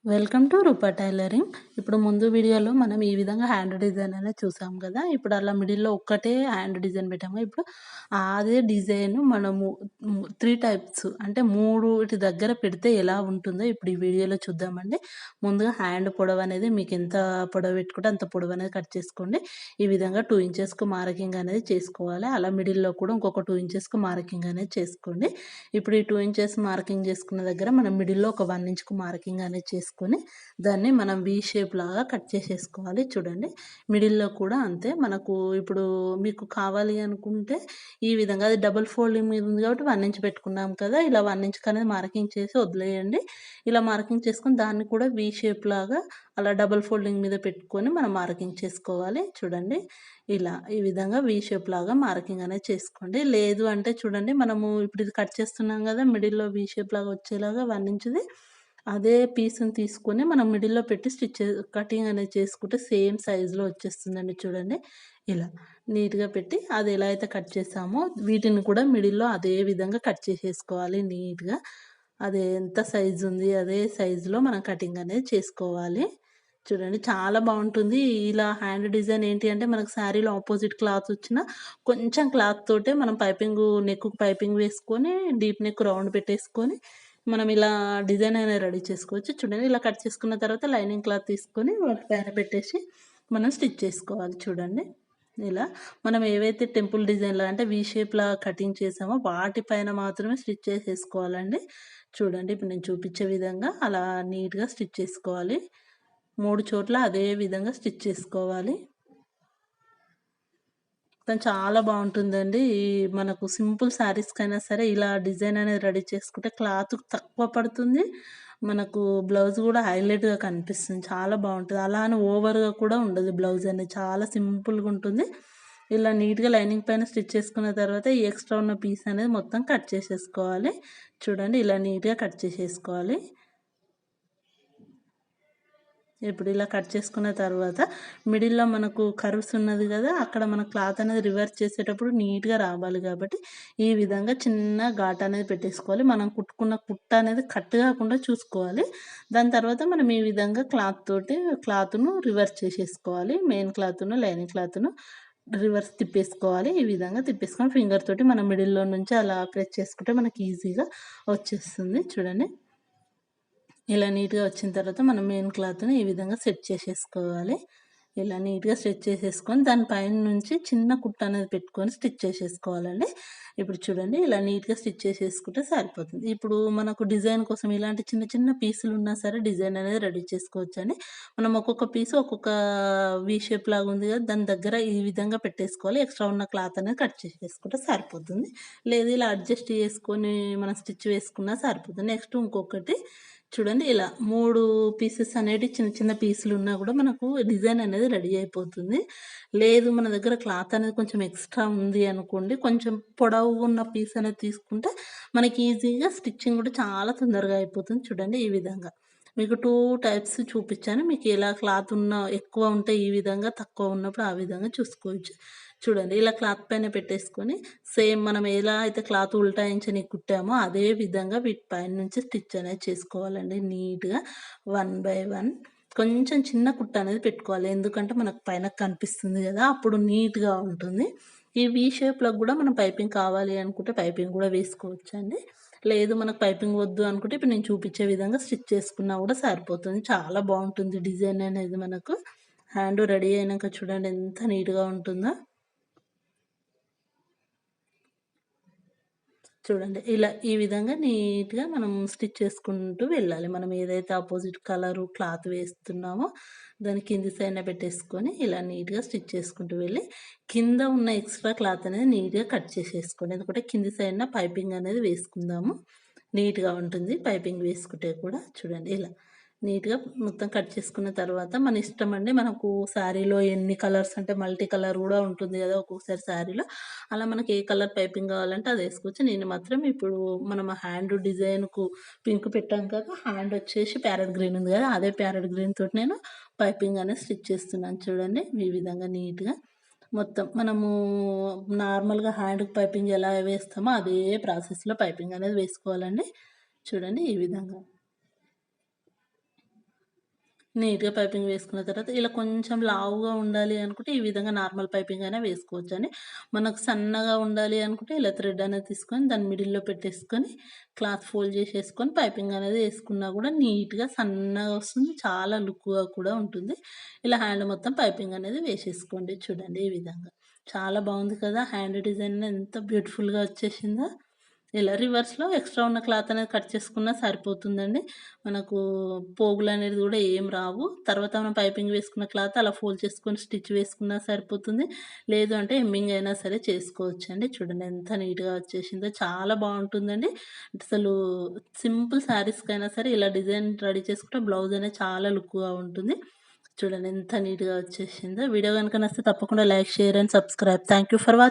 Welcome to Roopa tailoring. ఇప్పుడు ముందు వీడియోలో మనం ఈ విధంగా హ్యాండ్ డిజైన్ అనేది చూసాం కదా! ఇప్పుడు అలా మిడిల్‌లో ఒక్కటే హ్యాండ్ డిజైన్ పెట్టాము. ఇప్పుడు అదే డిజైన్ మనము 3 టైప్స్ అంటే 3 దగ్గర పెడితే ఎలా ఉంటుందో ఇప్పుడు ఈ వీడియోలో చూద్దామండి. ముందుగా హ్యాండ్ పొడవు అనేది మీకు ఎంత పొడవు పెట్టుకుంటే అంత పొడవు అనేది కట్ చేసుకోండి. ఈ విధంగా 2 ఇంచెస్‌కు మార్కింగ్ అనేది చేసుకోవాలి. అలా మిడిల్‌లో కూడా ఇంకొక 2 ఇంచెస్‌కు మార్కింగ్ అనేది చేసుకోండి. ఇప్పుడు ఈ 2 ఇంచెస్ మార్కింగ్ చేసుకున్న దగ్గర మనం మిడిల్‌లో ఒక 1 ఇంచ్‌కు మార్కింగ్ అనేది చేసుకొని దాన్ని మనం వి షేప్ లాగా కట్ చేసేసుకోవాలి. చూడండి మిడిల్‌లో కూడా అంతే. మనకు ఇప్పుడు మీకు కావాలి అనుకుంటే ఈ విధంగా అది డబుల్ ఫోల్డింగ్ మీద ఉంది కాబట్టి 1 ఇంచ్ పెట్టుకున్నాం కదా! ఇలా 1 ఇంచ్‌కి అనేది మార్కింగ్ చేసి వదిలేయండి. ఇలా మార్కింగ్ చేసుకొని దాన్ని కూడా వి షేప్ లాగా అలా డబుల్ ఫోల్డింగ్ మీద పెట్టుకొని మనం మార్కింగ్ చేసుకోవాలి. చూడండి ఈ విధంగా వి షేప్ లాగా మార్కింగ్ అనేది చేసుకోండి. లేదు అంటే చూడండి మనము ఇప్పుడు ఇది కట్ చేస్తున్నాం కదా! మిడిల్‌లో వి షేప్ లాగా వచ్చేలాగా 1 ఇంచ్‌ది అదే పీస్‌ని తీసుకొని మనం మిడిల్‌లో పెట్టి కటింగ్ అనేది చేసుకుంటే సేమ్ సైజులో వచ్చేస్తుందండి చూడండి. ఇలా నీట్‌గా పెట్టి అది ఎలా అయితే కట్ చేసామో వీటిని కూడా మిడిల్‌లో అదే విధంగా కట్ చేసేసుకోవాలి నీట్‌గా. అది ఎంత సైజు ఉంది అదే సైజులో మనం కటింగ్ అనేది చేసుకోవాలి. చూడండి చాలా బావుంటుంది. ఇలా హ్యాండ్ డిజైన్ ఏంటి అంటే మనకు శారీలో అపోజిట్ క్లాత్ వచ్చినా కొంచెం క్లాత్ తోటే మనం నెక్‌కు పైపింగ్ వేసుకొని డీప్ నెక్ రౌండ్ పెట్టేసుకొని మనం ఇలా డిజైన్ అనేది రెడీ చేసుకోవచ్చు. చూడండి ఇలా కట్ చేసుకున్న తర్వాత లైనింగ్ క్లాత్ తీసుకొని వాటి పైన పెట్టేసి మనం స్టిచ్ చేసుకోవాలి చూడండి. ఇలా మనం ఏవైతే టెంపుల్ డిజైన్‌లా అంటే వి షేప్‌లా కటింగ్ చేసామో వాటి పైన మాత్రమే స్టిచ్ చేసేసుకోవాలండి. చూడండి ఇప్పుడు నేను చూపించే విధంగా అలా నీట్‌గా స్టిచ్ చేసుకోవాలి. 3 చోట్ల అదే విధంగా స్టిచ్ చేసుకోవాలి. కానీ చాలా బావుంటుందండి. మనకు సింపుల్ శారీస్‌కైనా సరే ఇలా డిజైన్ అనేది రెడీ చేసుకుంటే క్లాత్ తక్కువ పడుతుంది. మనకు బ్లౌజ్ గూడా హైలైట్‌గా కనిపిస్తుంది. చాలా బావుంటది. అలా అని ఓవర్‌గా కూడా ఉండదు బ్లౌజ్ అనేది. చాలా సింపుల్‌గా ఉంటుంది. ఇలా నీట్‌గా లైనింగ్ పైన స్టిచ్ చేసుకున్న తర్వాత ఈ ఎక్స్‌ట్రా ఉన్న పీస్ అనేది మొత్తం కట్ చేసేసుకోవాలి. చూడండి ఇలా నీట్‌గా కట్ చేసేసుకోవాలి. ఇప్పుడు ఇలా కట్ చేసుకున్న తర్వాత మిడిల్‌లో మనకు కర్వ్స్ ఉన్నది గదా! అక్కడ మన క్లాత్ అనేది రివర్స్ చేసేటప్పుడు నీట్‌గా రావాలి గాబట్టి, ఈ విధంగా చిన్న ఘాట్ అనేది పెట్టేసుకోవాలి. మనం కుట్టుకున్న కుట్ట అనేది కట్ గాకుండా చూసుకోవాలి. దాని తర్వాత మనం ఈ విధంగా క్లాత్‌ను రివర్స్ చేసేసుకోవాలి. మెయిన్ క్లాత్‌ను, లైనింగ్ క్లాత్‌ను రివర్స్ తిప్పేసుకోవాలి. ఈ విధంగా తిప్పేసుకొని ఫింగర్ తోటి మనం మిడిల్‌లో నుంచి అలా ప్రెస్ చేసుకుంటే మనకి ఈజీగా వచ్చేస్తుంది. చూడండి. ఇలా నీట్‌గా వచ్చిన తర్వాత మనం మెయిన్ క్లాత్‌ని ఈ విధంగా సెట్ చేసేసుకోవాలి. ఇలా నీట్‌గా స్టిచ్ చేసేసుకొని దాని పైన నుంచి చిన్న కుట్ట అనేది పెట్టుకొని స్టిచ్ చేసేసుకోవాలండి. ఇప్పుడు చూడండి ఇలా నీట్‌గా స్టిచ్ చేసేసుకుంటే సరిపోతుంది. ఇప్పుడు మనకు డిజైన్ కోసం ఇలాంటి చిన్న చిన్న పీసులు ఉన్నా సరే డిజైన్ అనేది రెడీ చేసుకోవచ్చండి. మనం ఒక్కొక్క పీసు ఒక్కొక్క వి షేప్ లాగా ఉంది కదా! దాని దగ్గర ఈ విధంగా పెట్టేసుకోవాలి. ఎక్స్ట్రా ఉన్న క్లాత్ అనేది కట్ చేసేసుకుంటే సరిపోతుంది. లేదు ఇలా అడ్జస్ట్ చేసుకొని మనం స్టిచ్ వేసుకున్నా సరిపోతుంది. నెక్స్ట్ ఇంకొకటి చూడండి ఇలా 3 పీసెస్ అనేటివి చిన్న చిన్న పీసులున్నా గూడా మనకు డిజైన్ అనేది రెడీ అయిపోతుంది. లేదు మన దగ్గర క్లాత్ అనేది కొంచెం ఎక్స్‌ట్రా ఉంది అనుకోండి, కొంచెం పొడవుగున్న పీస్ అనేది తీసుకుంటే మనకి ఈజీగా స్టిచ్చింగ్ గూడా చాలా తొందరగా అయిపోతుంది. చూడండి ఈ విధంగా. మీకు 2 టైప్స్ చూపిచ్చాను. మీకు ఎలా క్లాత్ ఎక్కువ ఉంటే ఈ విధంగా, తక్కువ ఉన్నప్పుడు ఆ విధంగా చూసుకోవచ్చు. చూడండి ఇలా క్లాత్ పైన పెట్టేసుకొని సేమ్ మనం ఎలా అయితే క్లాత్ ఉల్టాయించని కుట్టామో అదే విధంగా వీటి పైన నుంచి స్టిచ్ అనేది చేసుకోవాలండి నీట్‌గా వన్ బై వన్. కొంచెం చిన్న కుట్టు అనేది పెట్టుకోవాలి. ఎందుకంటే మనకు పైన కనిపిస్తుంది గదా! అప్పుడు నీట్‌గా ఉంటుంది. ఈ వి షేప్‌లో గూడా మనం పైపింగ్ కావాలి అనుకుంటే పైపింగ్ గూడా వేసుకోవచ్చండి. లేదు మనకు పైపింగ్ వద్దు అనుకుంటే ఇప్పుడు నేను చూపించే విధంగా స్టిచ్ చేసుకున్నా గూడా సరిపోతుంది. చాలా బావుంటుంది డిజైన్ అనేది మనకు. హ్యాండ్ రెడీ అయినంక చూడండి ఎంత నీట్‌గా ఉంటుందో. చూడండి. ఇలా ఈ విధంగా నీట్‌గా మనం స్టిచ్ చేసుకుంటూ వెళ్ళాలి. మనం ఏదైతే అపోజిట్ కలరు క్లాత్ వేస్తున్నామో దాని కింది సైడ్న పెట్టేసుకొని ఇలా నీట్‌గా స్టిచ్ చేసుకుంటూ వెళ్ళి కింద ఉన్న ఎక్స్‌ట్రా క్లాత్ అనేది నీట్‌గా కట్ చేసేసుకోండి. ఎందుకంటే కింది సైడ్న పైపింగ్ అనేది వేసుకుందాము. నీట్‌గా ఉంటుంది పైపింగ్ వేసుకుంటే కూడా. చూడండి ఇలా. నీట్‌గా మొత్తం కట్ చేసుకున్న తర్వాత మన ఇష్టమండి. మనకు శారీలో ఎన్ని కలర్స్ అంటే మల్టీ కలర్ గూడా ఉంటుంది గదా! ఒక్కొక్కసారి శారీలో. అలా మనకి ఏ కలర్ పైపింగ్ కావాలంటే అది ఏసుకోవచ్చు. నేను మాత్రం ఇప్పుడు మనం హ్యాండ్ డిజైన్‌కు పింక్ పెట్టాం కదా! హ్యాండ్ వచ్చేసి ప్యారెట్ గ్రీన్ ఉంది గదా! అదే ప్యారెట్ గ్రీన్ తోటి నేను పైపింగ్ అనేది స్టిచ్ చేస్తున్నాను చూడండి. ఈ విధంగా నీట్‌గా మొత్తం మనము నార్మల్‌గా హ్యాండ్‌కి పైపింగ్ ఎలా వేస్తామో అదే ప్రాసెస్‌లో పైపింగ్ అనేది వేసుకోవాలండి. చూడండి ఈ విధంగా. నీట్‌గా పైపింగ్ వేసుకున్న తర్వాత ఇలా కొంచెం లావుగా ఉండాలి అనుకుంటే ఈ విధంగా నార్మల్ పైపింగ్ అయినా వేసుకోవచ్చండి. మనకు సన్నగా ఉండాలి అనుకుంటే ఇలా థ్రెడ్ అనేది తీసుకొని దాన్ని మిడిల్‌లో పెట్టేసుకొని క్లాత్ ఫోల్డ్ చేసేసుకొని పైపింగ్ అనేది ఏసుకున్నా కూడా నీట్‌గా సన్నగా వస్తుంది. చాలా లుక్‌గా కూడా ఉంటుంది. ఇలా హ్యాండ్ మొత్తం పైపింగ్ అనేది వేసేసుకోండి. చూడండి ఈ విధంగా. చాలా బాగుంది కదా! హ్యాండ్ డిజైన్ ఎంత బ్యూటిఫుల్‌గా వచ్చేసిందో. ఇలా రివర్స్‌లో ఎక్స్ట్రా ఉన్న క్లాత్ అనేది కట్ చేసుకున్నా సరిపోతుందండి. మనకు పోగులనేది గూడా ఏం రావు. తర్వాత మనం పైపింగ్ వేసుకున్న క్లాత్ అలా ఫోల్డ్ చేసుకొని స్టిచ్ వేసుకున్నా సరిపోతుంది. లేదు అంటే హెమ్మింగ్ అయినా సరే చేసుకోవచ్చండి. చూడండి ఎంత నీట్‌గా వచ్చేసిందో చాలా బావుంటుందండి. అసలు సింపుల్ శారీస్‌కైనా సరే ఇలా డిజైన్ రెడీ చేసుకుంటే బ్లౌజ్ అనేది చాలా లుక్‌గా ఉంటుంది. చూడండి ఎంత నీట్‌గా వచ్చేసిందో. వీడియో గనుక నచ్చితే తప్పకుండా like, share and subscribe. Thank you for watching.